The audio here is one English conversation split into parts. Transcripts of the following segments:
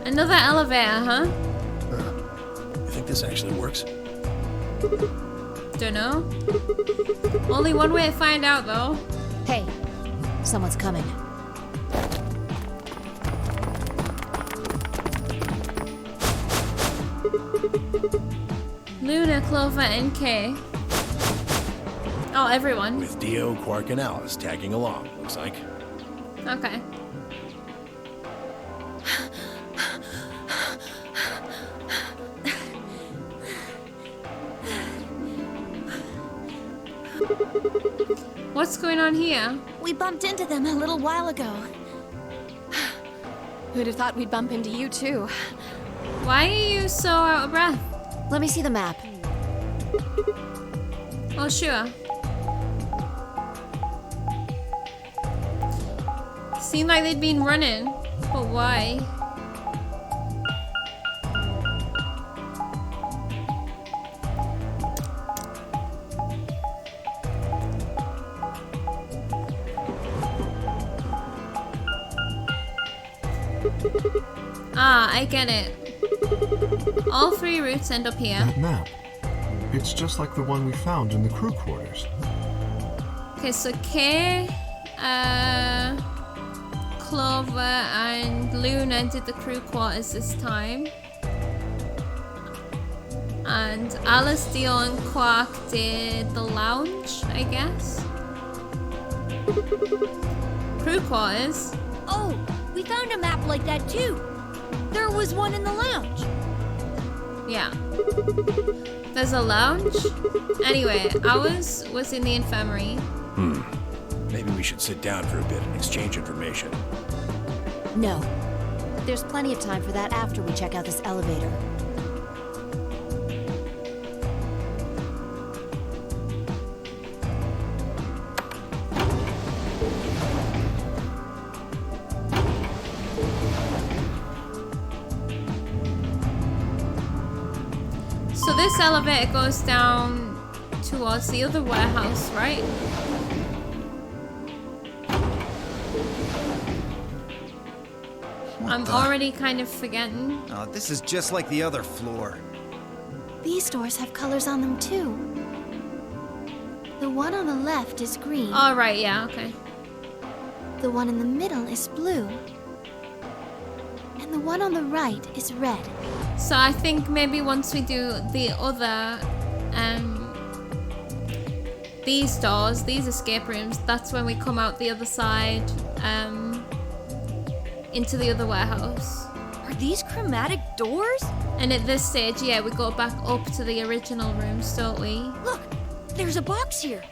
Another elevator, huh? You think this actually works? Don't know. Only one way to find out, though. Hey, someone's coming. Luna, Clover, and Kay. Oh, everyone. With Dio, Quark, and Alice tagging along, looks like. Okay. What's going on here? We bumped into them a little while ago. Who'd have thought we'd bump into you too? Why are you so out of breath? Let me see the map. Oh, sure. Seemed like they'd been running, but why? Ah, I get it. All three routes end up here. That map. It's just like the one we found in the crew quarters. Okay, so Kay, Clover, and Luna did the crew quarters this time. And Alice, Dio, and Quark did the lounge, I guess. Crew quarters? Oh, we found a map like that too. There was one in the lounge. Yeah. There's a lounge? Anyway, ours was in the infirmary. Maybe we should sit down for a bit and exchange information. No. There's plenty of time for that after we check out this elevator. So this elevator goes down towards the other warehouse, right? I'm already kind of forgetting. Oh, this is just like the other floor. These doors have colors on them too. The one on the left is green. Oh, right, yeah, okay. The one in the middle is blue. And the one on the right is red. So I think maybe once we do the other, these doors, these escape rooms, that's when we come out the other side, into the other warehouse. Are these chromatic doors? And at this stage, yeah, we go back up to the original rooms, don't we? Look, there's a box here.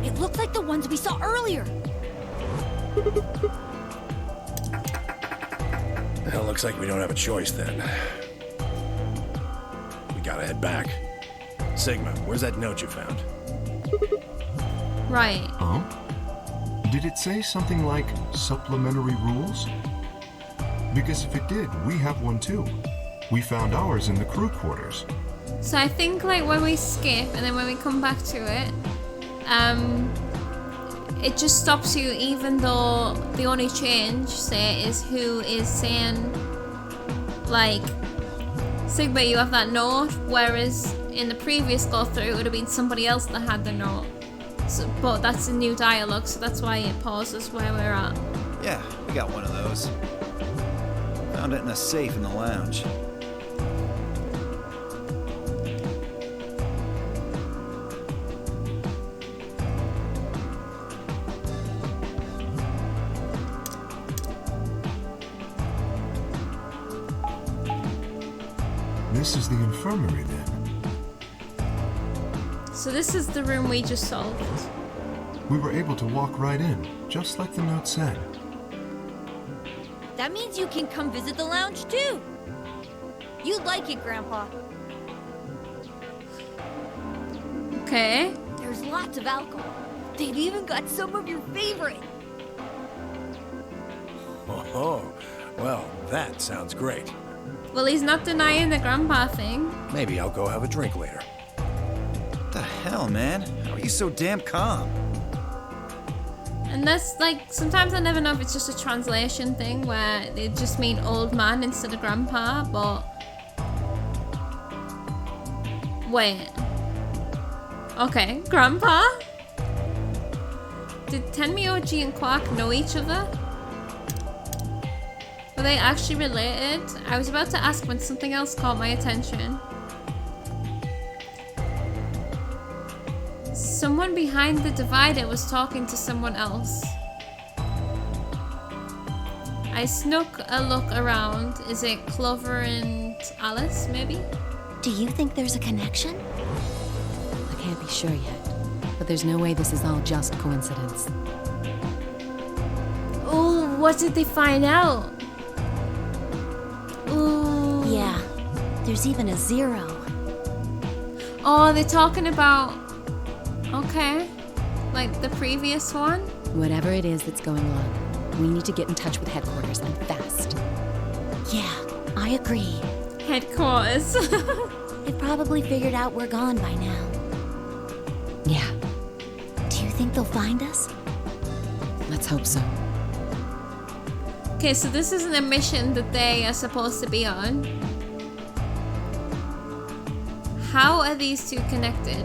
It looked like the ones we saw earlier. Well, looks like we don't have a choice then. We gotta head back. Sigma, where's that note you found? Right. Oh? Did it say something like supplementary rules? Because if it did, we have one too. We found ours in the crew quarters. So I think like when we skip and then when we come back to it, it just stops you even though the only change, say, is who is saying, like, Sigma, you have that note, whereas in the previous go through it would have been somebody else that had the note. So, but that's a new dialogue, so that's why it pauses where we're at. Yeah, we got one of those. Found it in a safe in the lounge. This is the infirmary then. So this is the room we just solved. We were able to walk right in, just like the note said. That means you can come visit the lounge too. You'd like it, Grandpa. Okay. There's lots of alcohol. They've even got some of your favorite. Oh, well, that sounds great. Well, he's not denying the grandpa thing. Maybe I'll go have a drink later. What the hell, man? How are you so damn calm? And that's like, sometimes I never know if it's just a translation thing where they just mean old man instead of grandpa, but... Wait. Okay, grandpa? Did Tenmyoji and Quark know each other? Were they actually related? I was about to ask when something else caught my attention. Someone behind the divider was talking to someone else. I snuck a look around. Is it Clover and Alice, maybe? Do you think there's a connection? I can't be sure yet, but there's no way this is all just coincidence. Ooh, what did they find out? Ooh. Yeah, there's even a 0. Oh, they're talking about... Okay. Like the previous one? Whatever it is that's going on, we need to get in touch with headquarters and fast. Yeah, I agree. Headquarters. They probably figured out we're gone by now. Yeah, Do you think they'll find us? let's hope so. Okay, so this isn't a mission that they are supposed to be on. How are these two connected?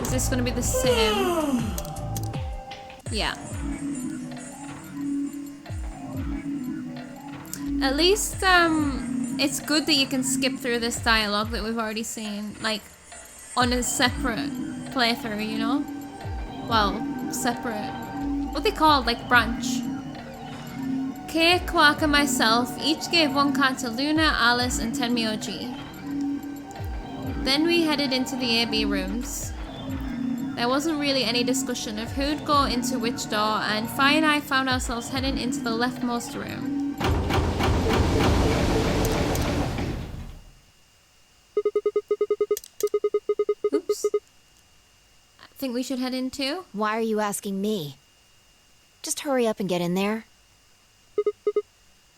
Is this gonna be the same? Yeah. At least, it's good that you can skip through this dialogue that we've already seen, like, on a separate playthrough, you know? Well, separate. What they called, like, branch. Kay, Quark, and myself each gave one card to Luna, Alice, and Tenmyoji. Then we headed into the AB rooms. There wasn't really any discussion of who'd go into which door, and Fi and I found ourselves heading into the leftmost room. Oops. I think we should head in too. Why are you asking me? Just hurry up and get in there.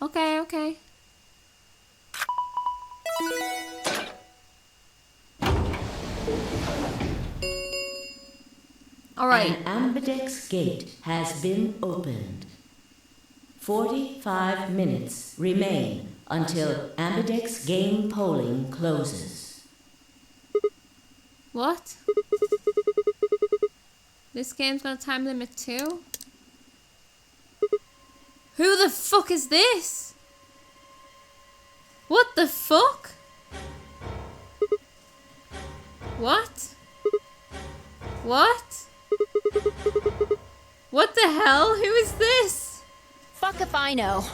Okay, okay. All right. An ambidex gate has been opened. 45 minutes remain until ambidex game polling closes. What? This game's got a time limit too? Who the fuck is this? What the fuck? What? What? What the hell? Who is this? Fuck if I know.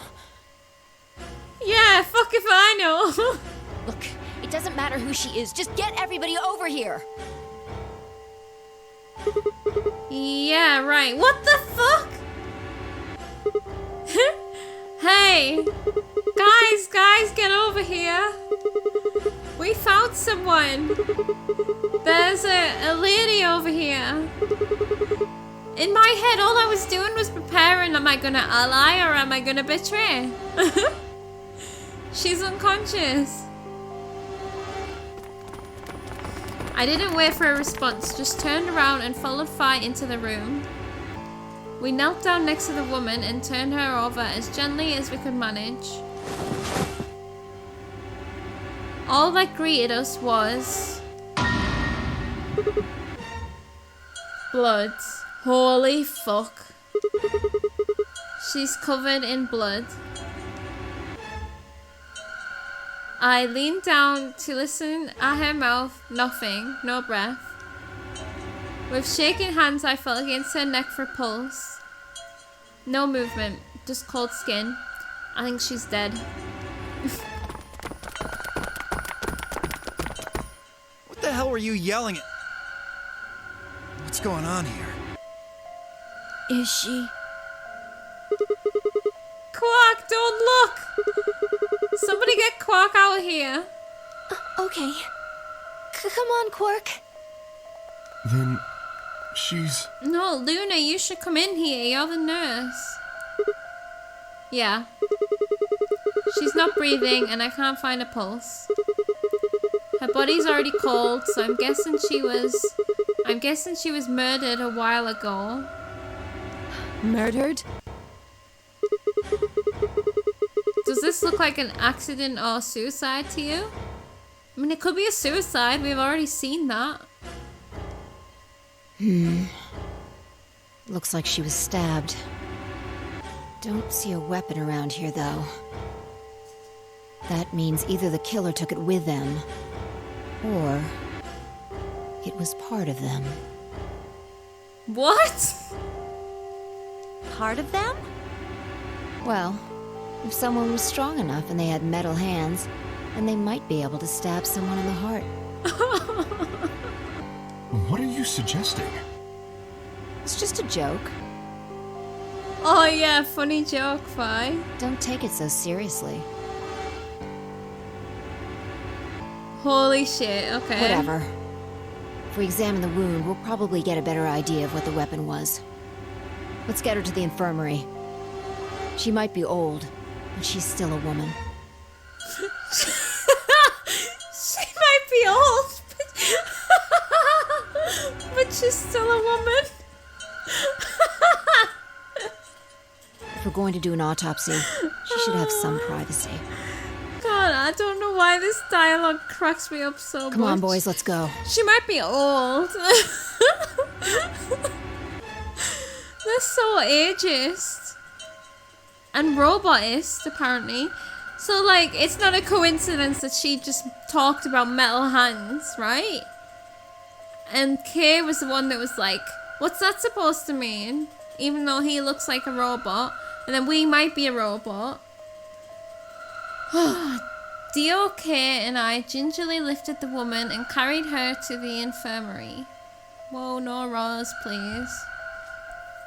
Yeah, fuck if I know. Look, it doesn't matter who she is. Just get everybody over here. Yeah, right. What the fuck? Hey! Guys, get over here. We found someone. There's a lady over here. In my head, all I was doing was preparing. Am I gonna ally or am I gonna betray? She's unconscious. I didn't wait for a response, just turned around and followed Fi into the room. We knelt down next to the woman and turned her over as gently as we could manage. All that greeted us was... blood. Holy fuck. She's covered in blood. I leaned down to listen at her mouth. Nothing. No breath. With shaking hands, I felt against her neck for pulse. No movement. Just cold skin. I think she's dead. What the hell were you yelling at? What's going on here? Is she? Quark, don't look! Quark out here. Okay. Come on, Quark. Then she's... No, Luna, you should come in here. You're the nurse. Yeah. She's not breathing and I can't find a pulse. Her body's already cold, so I'm guessing she was murdered a while ago. Murdered? Does this look like an accident or suicide to you? I mean, it could be a suicide. We've already seen that. Looks like she was stabbed. Don't see a weapon around here, though. That means either the killer took it with them, or it was part of them. What? Part of them? Well, if someone was strong enough and they had metal hands, then they might be able to stab someone in the heart. What are you suggesting? It's just a joke. Oh yeah, funny joke, Fi. Don't take it so seriously. Holy shit, okay. Whatever. If we examine the wound, we'll probably get a better idea of what the weapon was. Let's get her to the infirmary. She might be old, but she's still a woman. She might be old, but she's still a woman. If we're going to do an autopsy, she should have some privacy. God, I don't know why this dialogue cracks me up so much. Come on, boys, let's go. She might be old. They're so ageist. And robotist, apparently. So, like, it's not a coincidence that she just talked about metal hands, right? And Kay was the one that was like, what's that supposed to mean? Even though he looks like a robot. And then we might be a robot. DOK and I gingerly lifted the woman and carried her to the infirmary. Whoa, no Roz, please.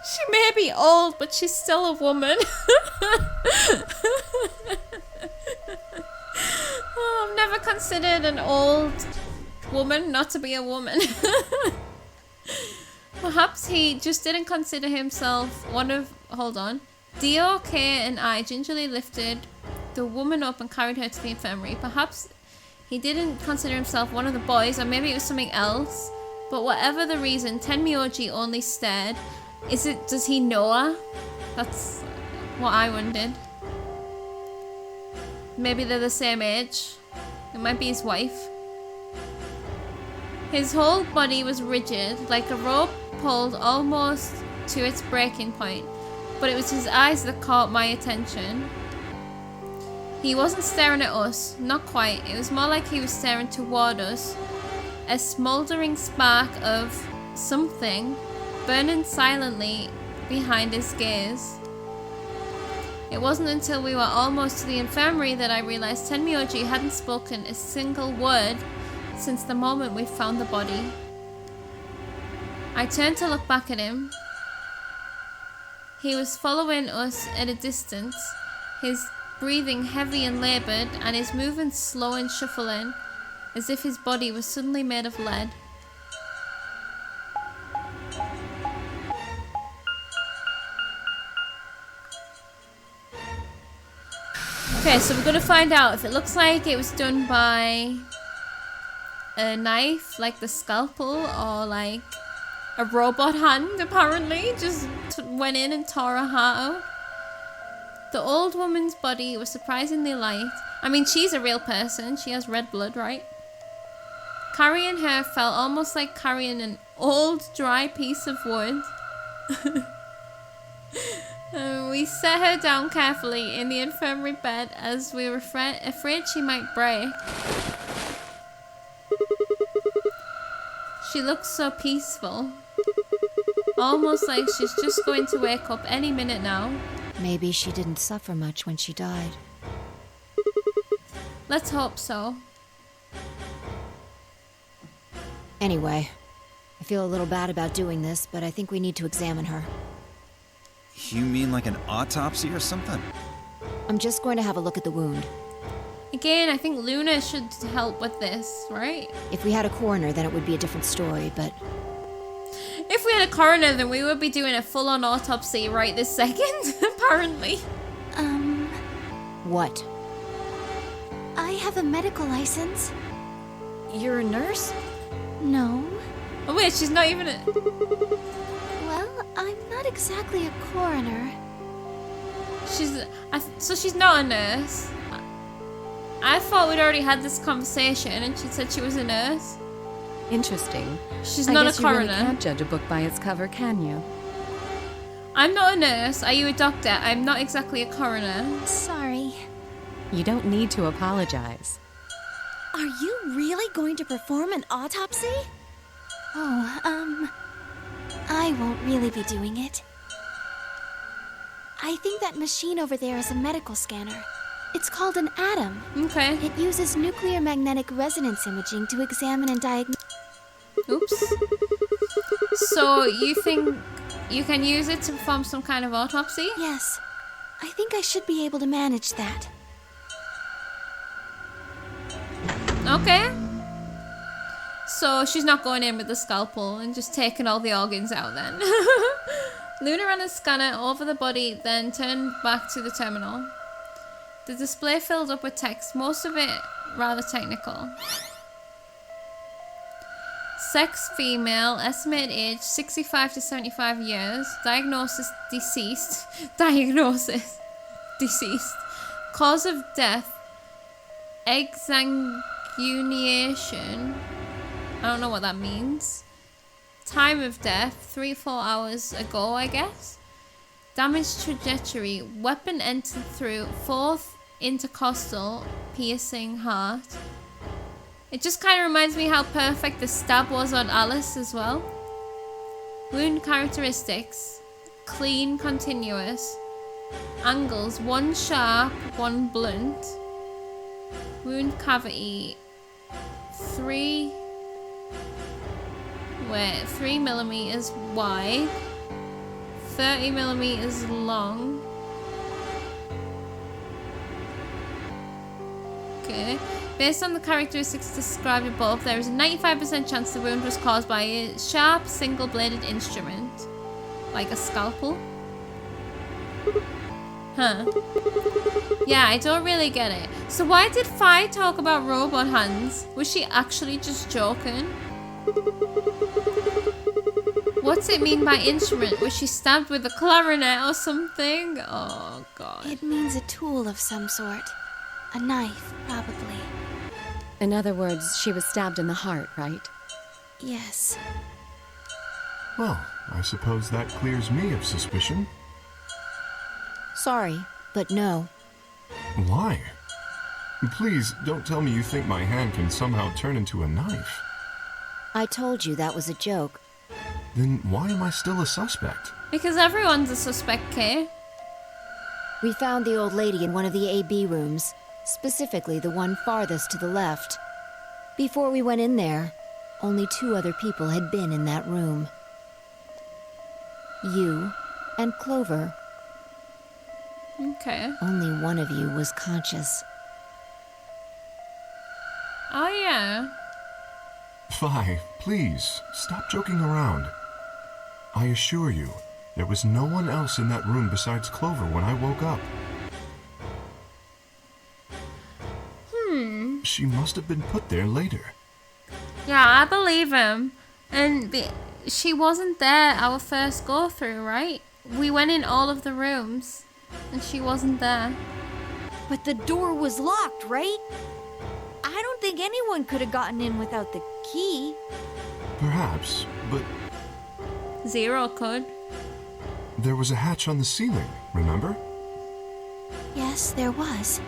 She may be old, but she's still a woman. Oh, I've never considered an old woman not to be a woman. Perhaps he just didn't consider himself one of... Hold on. DOK and I gingerly lifted the woman up and carried her to the infirmary. Perhaps he didn't consider himself one of the boys, or maybe it was something else. But whatever the reason, Tenmyoji only stared. Does he know her? That's what I wondered. Maybe they're the same age. It might be his wife. His whole body was rigid, like a rope pulled almost to its breaking point. But it was his eyes that caught my attention. He wasn't staring at us, not quite. It was more like he was staring toward us. A smouldering spark of something burning silently behind his gaze. It wasn't until we were almost to the infirmary that I realized Tenmyoji hadn't spoken a single word since the moment we found the body. I turned to look back at him. He was following us at a distance, his breathing heavy and labored, and his movements slow and shuffling, as if his body was suddenly made of lead. Okay, so we're gonna find out if it looks like it was done by a knife, like the scalpel, or like a robot hand, apparently. Just went in and tore her heart out. The old woman's body was surprisingly light. I mean, she's a real person. She has red blood, right? Carrying her felt almost like carrying an old, dry piece of wood. We set her down carefully in the infirmary bed as we were afraid she might break. She looked so peaceful. Almost like she's just going to wake up any minute now. Maybe she didn't suffer much when she died. Let's hope so. Anyway, I feel a little bad about doing this, but I think we need to examine her. You mean like an autopsy or something? I'm just going to have a look at the wound. Again, I think Luna should help with this, right? If we had a coroner, then it would be a different story, but If we had a coroner, then we would be doing a full-on autopsy right this second, apparently. what? I have a medical license. You're a nurse? No. Oh wait, she's not even a... Well, I'm not exactly a coroner. So she's not a nurse. I thought we'd already had this conversation and she said she was a nurse. Interesting. She's I not guess a you really coroner. can't judge a book by its cover, can you? I'm not a nurse. Are you a doctor? I'm not exactly a coroner. Sorry. You don't need to apologize. Are you really going to perform an autopsy? Oh, I won't really be doing it. I think that machine over there is a medical scanner. It's called an atom. Okay. It uses nuclear magnetic resonance imaging to examine and diagnose. Oops. So you think you can use it to perform some kind of autopsy? Yes, I think I should be able to manage that. Okay. So she's not going in with the scalpel and just taking all the organs out then. Luna ran a scanner over the body, then turned back to the terminal. The display filled up with text, most of it rather technical. Sex female, estimated age 65 to 75 years, diagnosis deceased, diagnosis deceased, cause of death exsanguination, I don't know what that means, time of death 3-4 hours ago, I guess. Damage trajectory, weapon entered through 4th intercostal, piercing heart. It just kind of reminds me how perfect the stab was on Alice as well. Wound characteristics, clean, continuous. Angles, 1 sharp, 1 blunt. Wound cavity, 3 millimeters wide, 30 millimeters long. Okay. Based on the characteristics described above, there is a 95% chance the wound was caused by a sharp, single-bladed instrument. Like a scalpel. Huh. Yeah, I don't really get it. So why did Fi talk about robot hands? Was she actually just joking? What's it mean by instrument? Was she stabbed with a clarinet or something? Oh, God. It means a tool of some sort. A knife, probably. In other words, she was stabbed in the heart, right? Yes. Well, I suppose that clears me of suspicion. Sorry, but no. Why? Please, don't tell me you think my hand can somehow turn into a knife. I told you that was a joke. Then why am I still a suspect? Because everyone's a suspect, Kay. We found the old lady in one of the AB rooms, specifically the one farthest to the left. Before we went in there, only 2 other people had been in that room. You and Clover. Okay. Only one of you was conscious. Oh, yeah. Fi, please, stop joking around. I assure you, there was no one else in that room besides Clover when I woke up. She must have been put there later. Yeah, I believe him. And she wasn't there our first go-through, right? We went in all of the rooms, and she wasn't there. But the door was locked, right? I don't think anyone could have gotten in without the key. Perhaps, but Zero could. there was a hatch on the ceiling, remember? Yes, there was.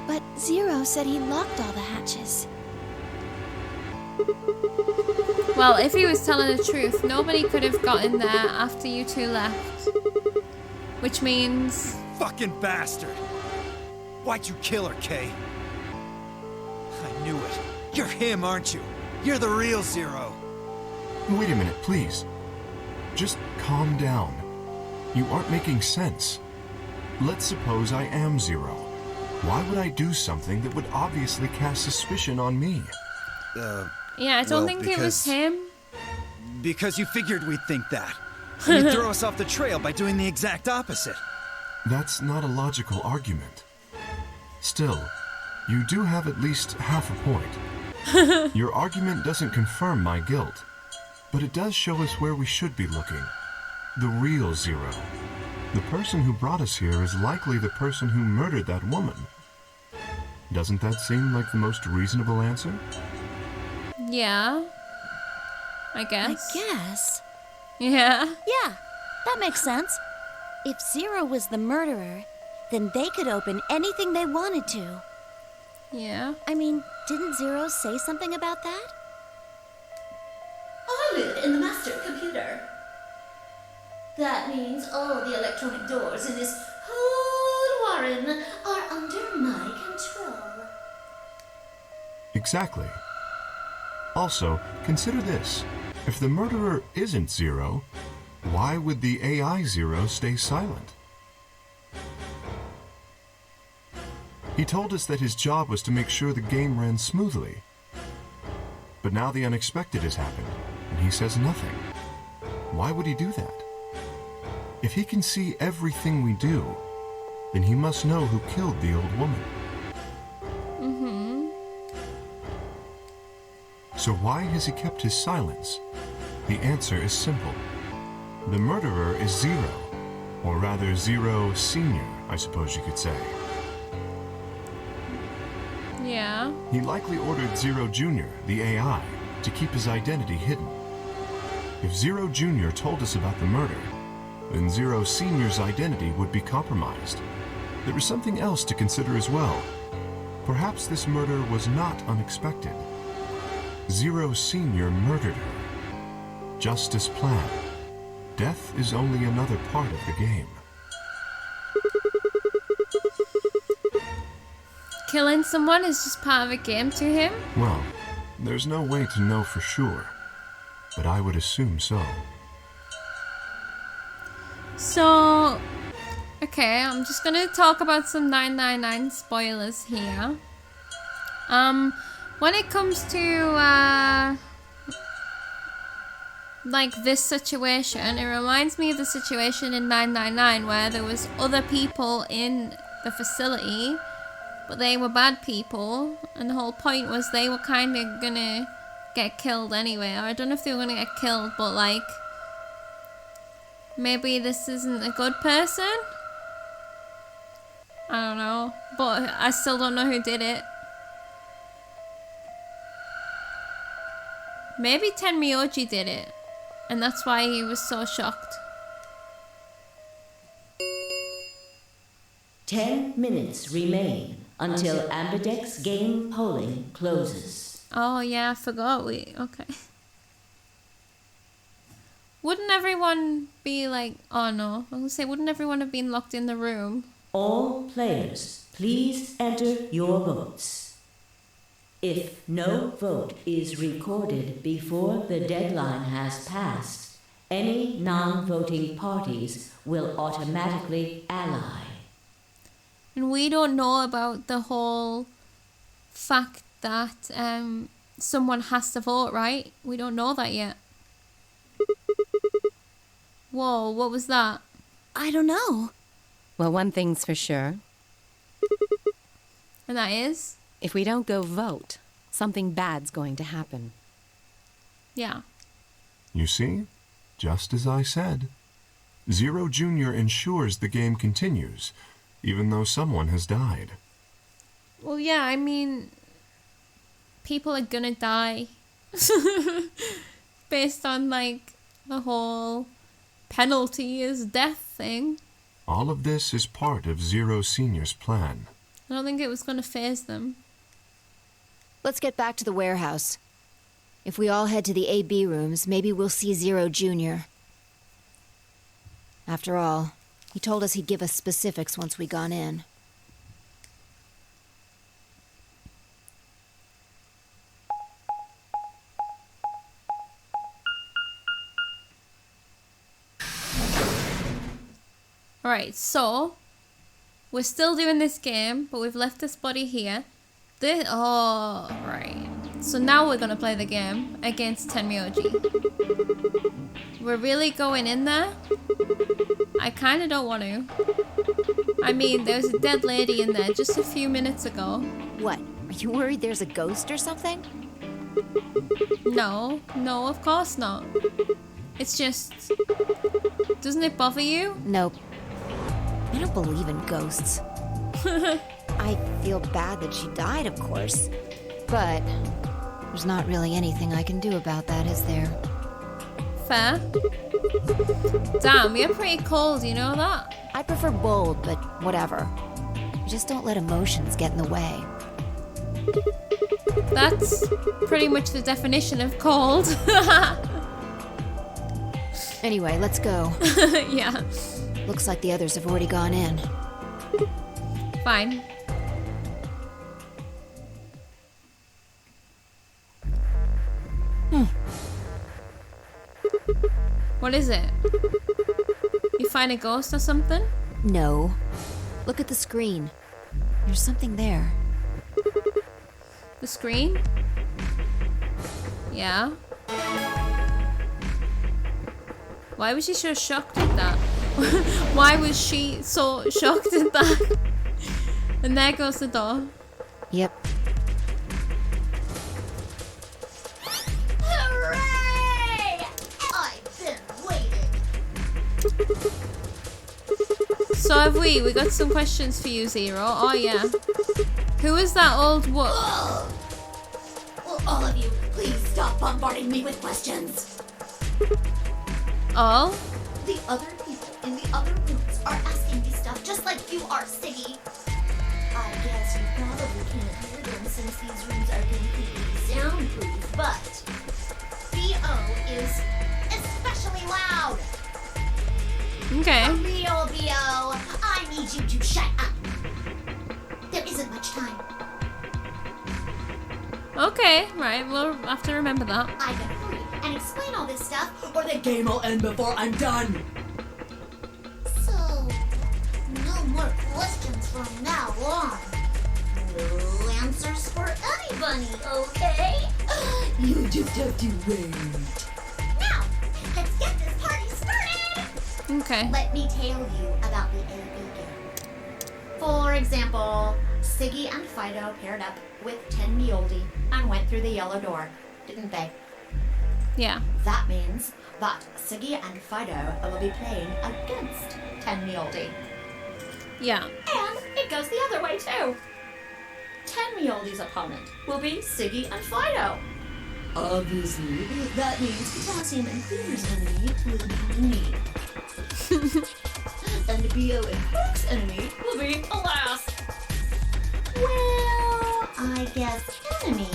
But Zero said he locked all the hatches. Well, if he was telling the truth, nobody could have gotten there after you 2 left. Which means... Fucking bastard! Why'd you kill her, Kay? I knew it. You're him, aren't you? You're the real Zero. Wait a minute, please. Just calm down. You aren't making sense. Let's suppose I am Zero. Why would I do something that would obviously cast suspicion on me? Yeah, I don't Well, think it was him. Because you figured we'd think that. And you'd throw us off the trail by doing the exact opposite. That's not a logical argument. Still, you do have at least half a point. Your argument doesn't confirm my guilt, but it does show us where we should be looking. The real Zero. The person who brought us here is likely the person who murdered that woman. Doesn't that seem like the most reasonable answer? Yeah. I guess. I guess. Yeah. Yeah, that makes sense. If Zero was the murderer, then they could open anything they wanted to. Yeah. I mean, didn't Zero say something about that? I live in the master computer. That means all the electronic doors in this whole warren are under my control. Exactly. Also, consider this. If the murderer isn't Zero, why would the AI Zero stay silent? He told us that his job was to make sure the game ran smoothly. But now the unexpected has happened, and he says nothing. Why would he do that? If he can see everything we do, then he must know who killed the old woman. So why has he kept his silence? The answer is simple. The murderer is Zero, or rather Zero Senior, I suppose you could say. Yeah. He likely ordered Zero Junior, the AI, to keep his identity hidden. If Zero Junior told us about the murder, then Zero Senior's identity would be compromised. There is something else to consider as well. Perhaps this murder was not unexpected. Zero Senior murdered her. Just as planned. Death is only another part of the game. Killing someone is just part of a game to him? Well, there's no way to know for sure, but I would assume so. So, okay, I'm just gonna talk about some 999 spoilers here. When it comes to, like this situation, it reminds me of the situation in 999 where there was other people in the facility, but they were bad people, and the whole point was they were kind of gonna get killed anyway. Or I don't know if they were gonna get killed, but like, maybe this isn't a good person? I don't know, but I still don't know who did it. Maybe Tenryoji did it, and that's why he was so shocked. 10 minutes remain until Ambidex game polling closes. Oh yeah, I forgot okay. Wouldn't everyone be like, oh no, I was gonna say, wouldn't everyone have been locked in the room? All players, please enter your votes. If no vote is recorded before the deadline has passed, any non-voting parties will automatically ally. And we don't know about the whole fact that someone has to vote, right? We don't know that yet. Whoa, what was that? I don't know. Well, one thing's for sure. And that is? If we don't go vote, something bad's going to happen. Yeah. You see? Just as I said. Zero Junior ensures the game continues, even though someone has died. Well, yeah, I mean, people are gonna die. Based on, like, the whole penalty is death thing. All of this is part of Zero Senior's plan. I don't think it was gonna faze them. Let's get back to the warehouse. If we all head to the AB rooms, maybe we'll see Zero Junior. After all, he told us he'd give us specifics once we gone in. Alright, so We're still doing this game, but we've left this body here. Oh, right. So now we're gonna play the game against Tenmyoji. We're really going in there? I kinda don't want to. I mean, there was a dead lady in there just a few minutes ago. What? Are you worried there's a ghost or something? No, of course not. It's just... Doesn't it bother you? Nope. I don't believe in ghosts. I feel bad that she died, of course. But there's not really anything I can do about that, is there? Fair. Damn, you're pretty cold, you know that? I prefer bold, but whatever. Just don't let emotions get in the way. That's pretty much the definition of cold. Anyway, let's go. Yeah. Looks like the others have already gone in. Fine. What is it? You find a ghost or something? No. Look at the screen. There's something there. The screen? Yeah. Why was she so shocked at that? Why was she so shocked at that? And there goes the door. Yep. Hooray! I've been waiting. So have we. We got some questions for you, Zero. Oh, yeah. Who is that old what? Will all of you please stop bombarding me with questions? All? The other people in the other rooms are asking me stuff just like you are, Siggy. I guess you probably can't hear them since these rooms are completely soundproof, but BO is especially loud. Okay. A real BO, I need you to shut up. There isn't much time. Okay, right. We'll have to remember that. I gotta hurry and explain all this stuff, or the game will end before I'm done. So, no more questions from now on. No answers for anybody, okay? You just have to wait. Now, let's get this party started! Okay. Let me tell you about the AB game. For example, Siggy and Fido paired up with Tenmyoji and went through the yellow door, didn't they? Yeah. That means that Siggy and Fido will be playing against Tenmyoji. Yeah. And it goes the other way too. Tenmyoji's opponent will be Siggy and Fido. Obviously, that means Potassium and Cleaner's enemy will be me. And BO and Hook's enemy will be Alas. Well, I guess enemy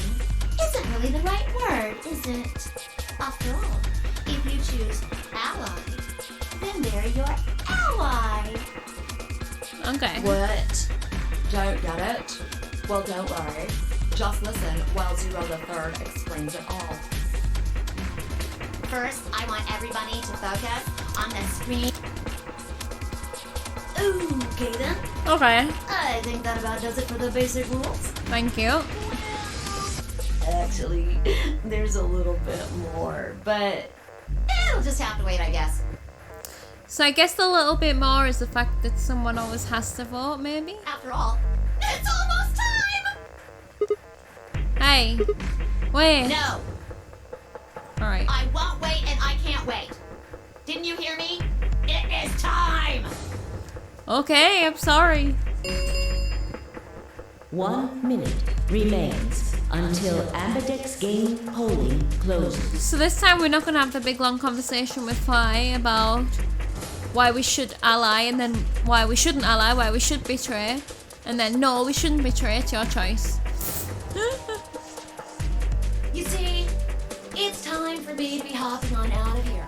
isn't really the right word, is it? After all, if you choose ally, then they're your ally. Okay. What? Don't get it? Well, don't worry. Just listen while Zero the Third explains it all. First, I want everybody to focus on the screen. Okay then. Okay. I think that about does it for the basic rules. Thank you. Actually, there's a little bit more, but it'll just have to wait, I guess. So I guess the little bit more is the fact that someone always has to vote, maybe? After all, it's almost time! Hey. Wait. No, Alright. I won't wait and I can't wait. Didn't you hear me? It is time! Okay, I'm sorry. 1 minute remains until Ambidex game polling closes. So this time we're not going to have the big long conversation with Fly about why we should ally and then why we shouldn't ally, why we should betray. And then no, we shouldn't betray, it's your choice. You see, it's time for me to be hopping on out of here.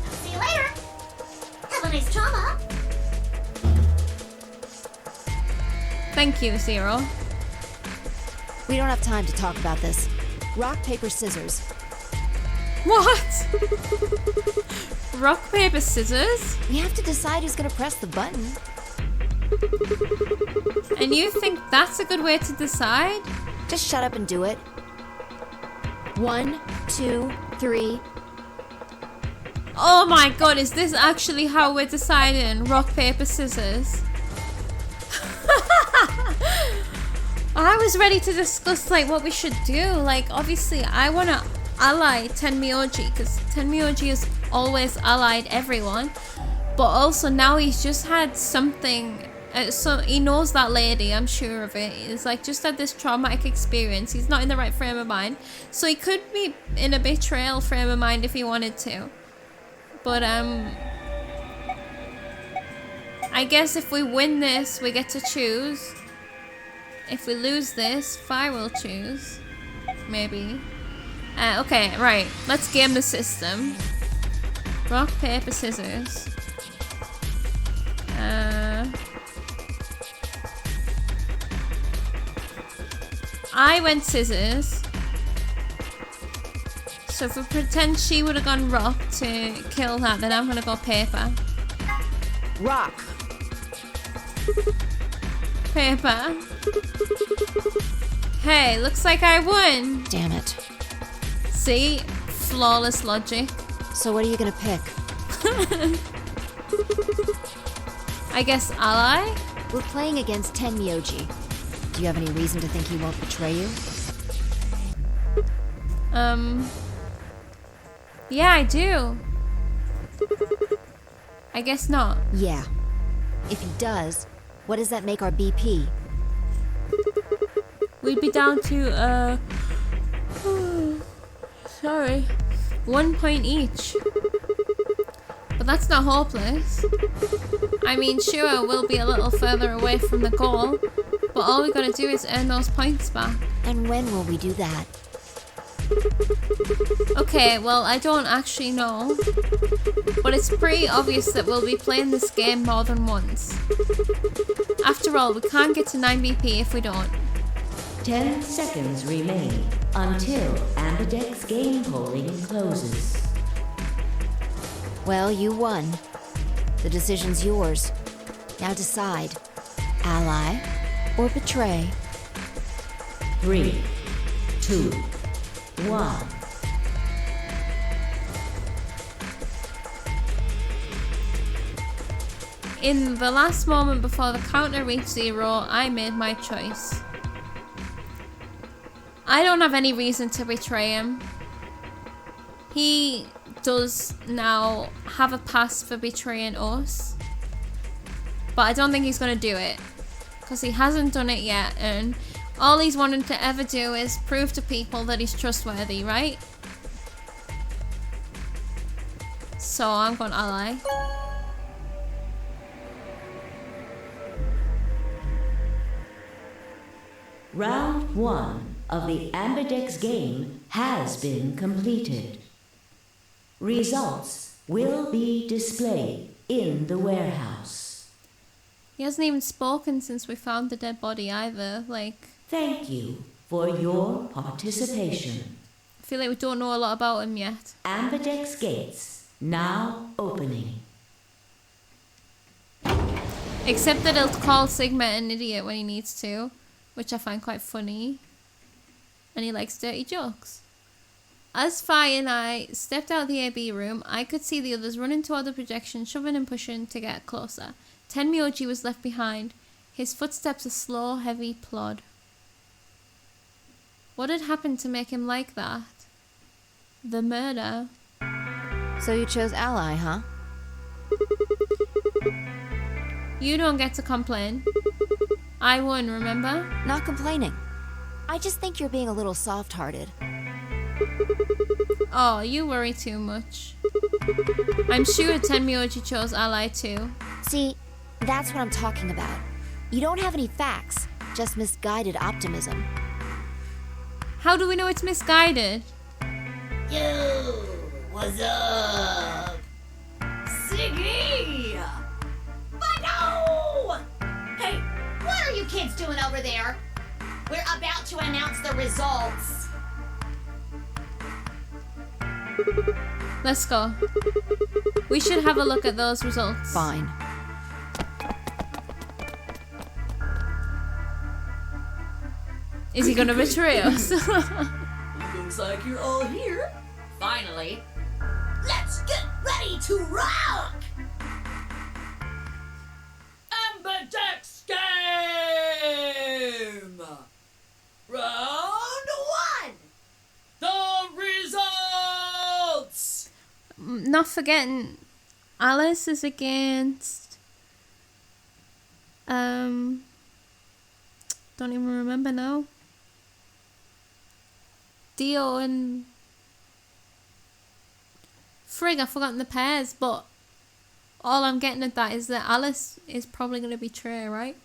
See you later! Have a nice trauma! Thank you, Zero. We don't have time to talk about this. Rock, paper, scissors. What? Rock, paper, scissors? We have to decide who's gonna press the button. And you think that's a good way to decide? Just shut up and do it. 1, 2, 3. Oh my god, is this actually how we're deciding? Rock, paper, scissors? I was ready to discuss like what we should do. Like obviously I want to ally Tenmyoji because Tenmyoji has always allied everyone. But also now he's just had something, so he knows that lady, I'm sure of it. He's like just had this traumatic experience. He's not in the right frame of mind. So he could be in a betrayal frame of mind if he wanted to. But I guess if we win this, we get to choose. If we lose this, Fi will choose. Maybe. Okay, right. Let's game the system. Rock, paper, scissors. I went scissors. So if we pretend she would have gone rock to kill that, then I'm gonna go paper. Rock. Paper. Hey, looks like I won. Damn it. See? Flawless logic. So what are you gonna pick? I guess ally? We're playing against Tenmyoji. Do you have any reason to think he won't betray you? Yeah, I do. I guess not. Yeah. If he does, what does that make our BP? We'd be down to, sorry, 1 point each. But that's not hopeless. I mean, sure, we'll be a little further away from the goal, but all we gotta do is earn those points back. And when will we do that? Okay, well, I don't actually know, but it's pretty obvious that we'll be playing this game more than once. After all, we can't get to 9 BP if we don't. 10 seconds remain until Ambidex's game polling closes. Well, you won. The decision's yours. Now decide. Ally or betray? 3, 2, 1. In the last moment before the counter reached 0, I made my choice. I don't have any reason to betray him. He does now have a pass for betraying us, but I don't think he's gonna do it because he hasn't done it yet, and all he's wanted to ever do is prove to people that he's trustworthy, right? So I'm going ally. Round 1 of the Ambidex game has been completed. Results will be displayed in the warehouse. He hasn't even spoken since we found the dead body either, like... Thank you for your participation. I feel like we don't know a lot about him yet. Ambidex gates now opening. Except that he'll call Sigma an idiot when he needs to, which I find quite funny. And he likes dirty jokes. As Fi and I stepped out of the AB room, I could see the others running toward the projection, shoving and pushing to get closer. Tenmyoji was left behind, his footsteps a slow, heavy plod. What had happened to make him like that? The murder. So you chose ally, huh? You don't get to complain. I won, remember? Not complaining. I just think you're being a little soft-hearted. Oh, you worry too much. I'm sure Tenmyoji chose ally too. See, that's what I'm talking about. You don't have any facts, just misguided optimism. How do we know it's misguided? Yo, what's up? Siggy! But no! Hey, what are you kids doing over there? We're about to announce the results. Let's go. We should have a look at those results. Fine. Is he gonna betray us? Looks like you're all here. Finally. Let's get ready to rock! Ambidex game! Round 1! The results! Not forgetting, Alice is against... Don't even remember now. Dio and... Frig, I've forgotten the pairs, but all I'm getting at that is that Alice is probably going to betray, right?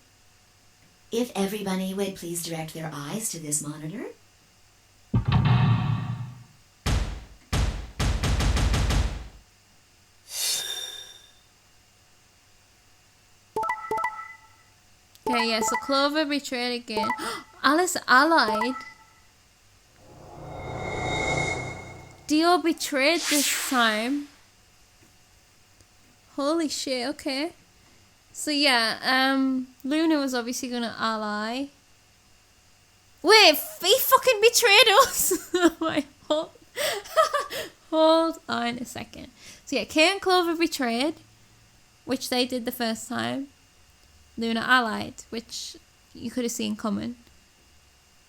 If everybody would please direct their eyes to this monitor. Okay, yeah, so Clover betrayed again. Alice allied. Dio betrayed this time. Holy shit, okay. So yeah, Luna was obviously gonna ally. Wait, he fucking betrayed us! Wait, hold on a second. So yeah, Kay and Clover betrayed, which they did the first time. Luna allied, which you could have seen coming.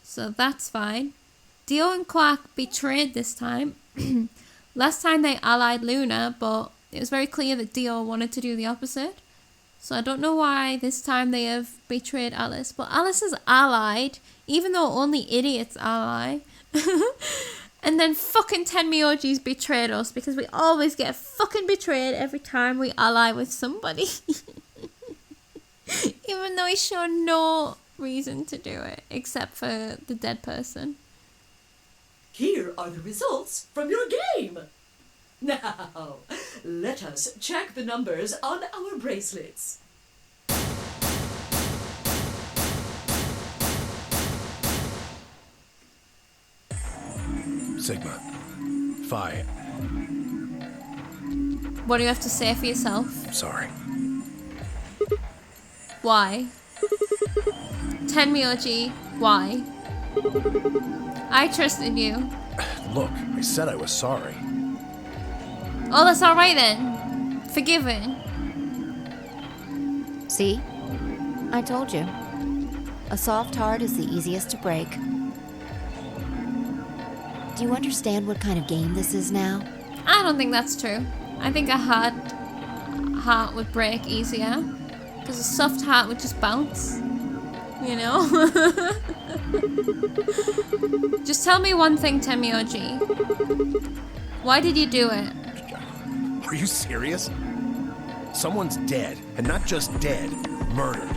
So that's fine. Dio and Quark betrayed this time. Last time they allied Luna, but it was very clear that Dio wanted to do the opposite. So I don't know why this time they have betrayed Alice. But Alice is allied, even though only idiots ally. And then fucking Tenmyoji's betrayed us, because we always get fucking betrayed every time we ally with somebody. Even though he showed no reason to do it, except for the dead person. Here are the results from your game. Now, let us check the numbers on our bracelets. Sigma. Phi. What do you have to say for yourself? Sorry. Why? Tenmyoji, why? I trusted you. Look, I said I was sorry. Oh, that's alright then. Forgiven. See? I told you. A soft heart is the easiest to break. Do you understand what kind of game this is now? I don't think that's true. I think a hard heart would break easier. Because a soft heart would just bounce. You know? Just tell me one thing, Tenmyoji. Why did you do it? Are you serious? Someone's dead, and not just dead, murdered.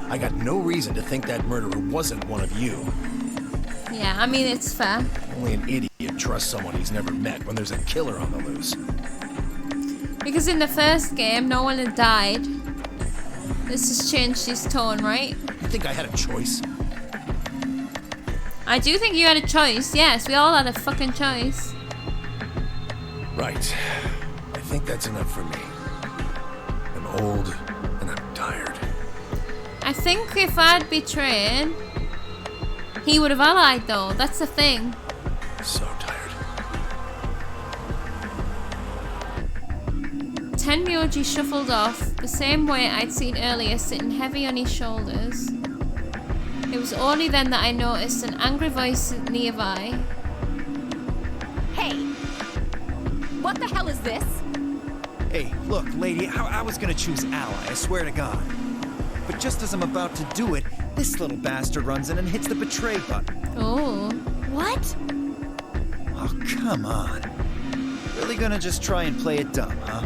I got no reason to think that murderer wasn't one of you. Yeah, I mean, it's fair. Only an idiot trusts someone he's never met when there's a killer on the loose. Because in the first game, no one had died. This has changed his tone, right? You think I had a choice? I do think you had a choice. Yes, we all had a fucking choice. Right. I think that's enough for me. I'm old, and I'm tired. I think if I'd betrayed, he would have allied though. That's the thing. So tired. Tenmyoji shuffled off the same way I'd seen earlier, sitting heavy on his shoulders. It was only then that I noticed an angry voice nearby. Hey! What the hell is this? Hey, look, lady, I was gonna choose ally, I swear to God. But just as I'm about to do it, this little bastard runs in and hits the betray button. Oh. What? Oh, come on. Really gonna just try and play it dumb, huh?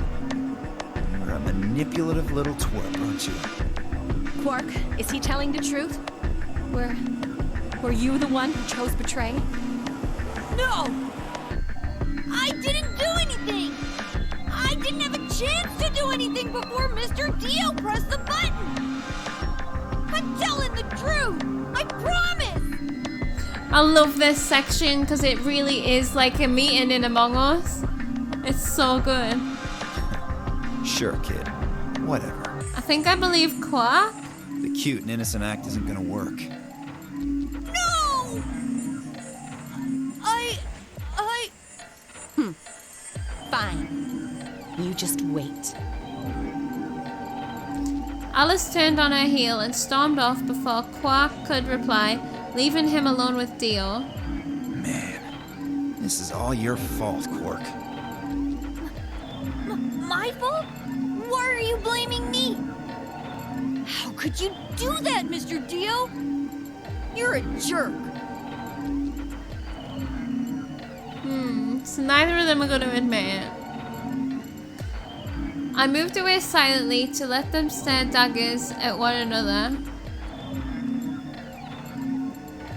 You're a manipulative little twerp, aren't you? Quark, is he telling the truth? Were you the one who chose betray? No! I didn't do anything! I didn't have a chance to do anything before Mr. Dio pressed the button! I'm telling the truth! I promise! I love this section because it really is like a meeting in Among Us. It's so good. Sure, kid. Whatever. I think I believe Quark. The cute and innocent act isn't gonna work. fine. You just wait. Alice turned on her heel and stormed off before Quark could reply, leaving him alone with Dio. Man, this is all your fault, Quark. My fault? Why are you blaming me? How could you do that, Mr. Dio? You're a jerk. So neither of them are going to admit it. I moved away silently to let them stare daggers at one another.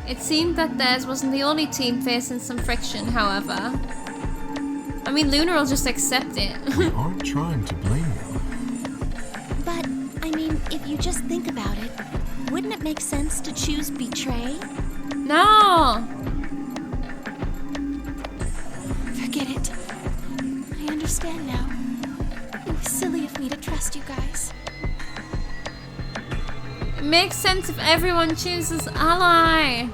It seemed that theirs wasn't the only team facing some friction, however. I mean, Luna will just accept it. We aren't trying to blame you. But, I mean, if you just think about it, wouldn't it make sense to choose betray? No! Forget it. I understand now. It was silly of me to trust you guys. It makes sense if everyone chooses Ally.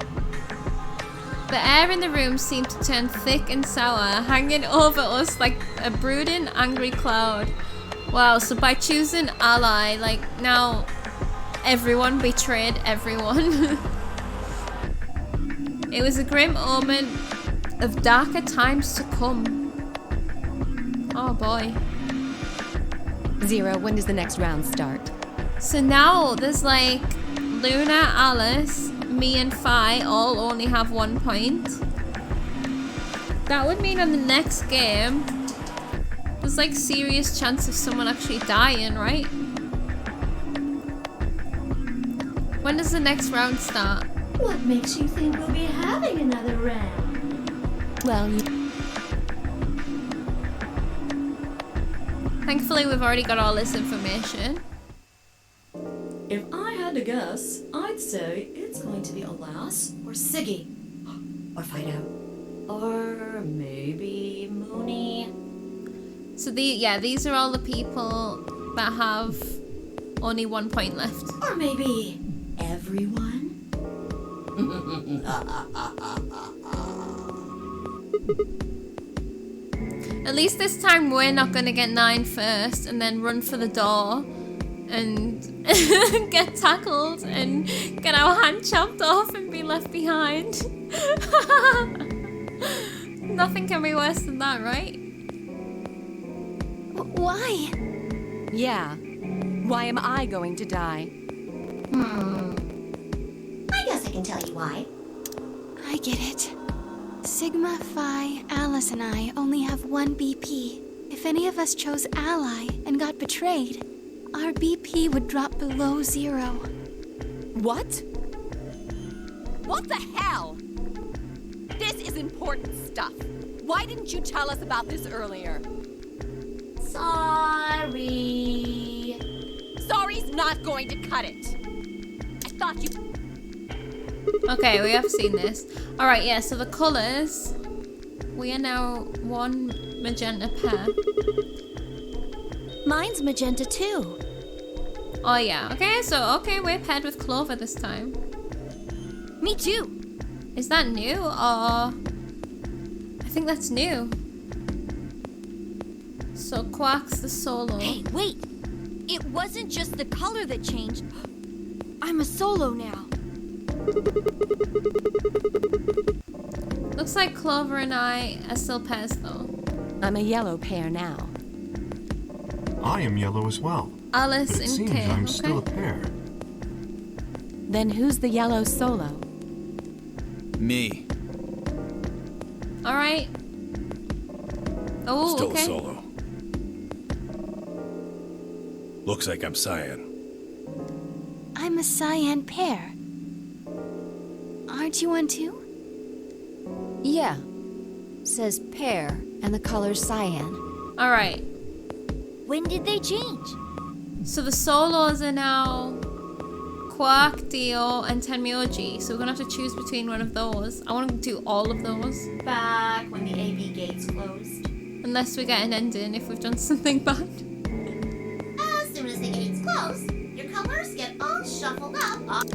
The air in the room seemed to turn thick and sour, hanging over us like a brooding, angry cloud. Wow, so by choosing Ally, like, now everyone betrayed everyone. It was a grim omen of darker times to come. Oh boy. Zero, when does the next round start? So now there's like Luna, Alice, me and Fi all only have 1 point. That would mean on the next game there's like serious chance of someone actually dying, right? When does the next round start? What makes you think we'll be having another round? Well, Thankfully we've already got all this information. If I had to guess, I'd say it's going to be Lass or Siggy or Fido or maybe Mooney. So these are all the people that have only 1 point left. Or maybe everyone. At least this time we're not gonna get 9 first and then run for the door and get tackled and get our hand chopped off and be left behind. Nothing can be worse than that, right? Why? yeah. Why am I going to die? I guess I can tell you why. I get it. Sigma, Phi, Alice, and I only have 1 BP. If any of us chose Ally and got betrayed, our BP would drop below 0. What? What the hell? This is important stuff. Why didn't you tell us about this earlier? Sorry. Sorry's not going to cut it. I thought you... Okay, we have seen this. Alright, yeah, so the colours. We are now 1 magenta pair. Mine's magenta too. Oh yeah, okay, so we're paired with Clover this time. Me too. Is that new or... I think that's new. So Quark's the solo. Hey, wait. It wasn't just the color that changed. I'm a solo now. Looks like Clover and I are still pairs though. I'm a yellow pair now. I am yellow as well. Alice But it and seems Kay, I'm okay. still a pair. Then who's the yellow solo? Me. Alright. Oh, Still okay. solo. Looks like I'm cyan. I'm a cyan pair. Aren't you one too? Yeah. Says pair, and the color's cyan. Alright. When did they change? So the solos are now Quark, Dio, and Tenmyoji. So we're gonna have to choose between one of those. I want to do all of those. Back when the AB gates closed. Unless we get an ending if we've done something bad. As soon as the gates close, your colors get all shuffled up.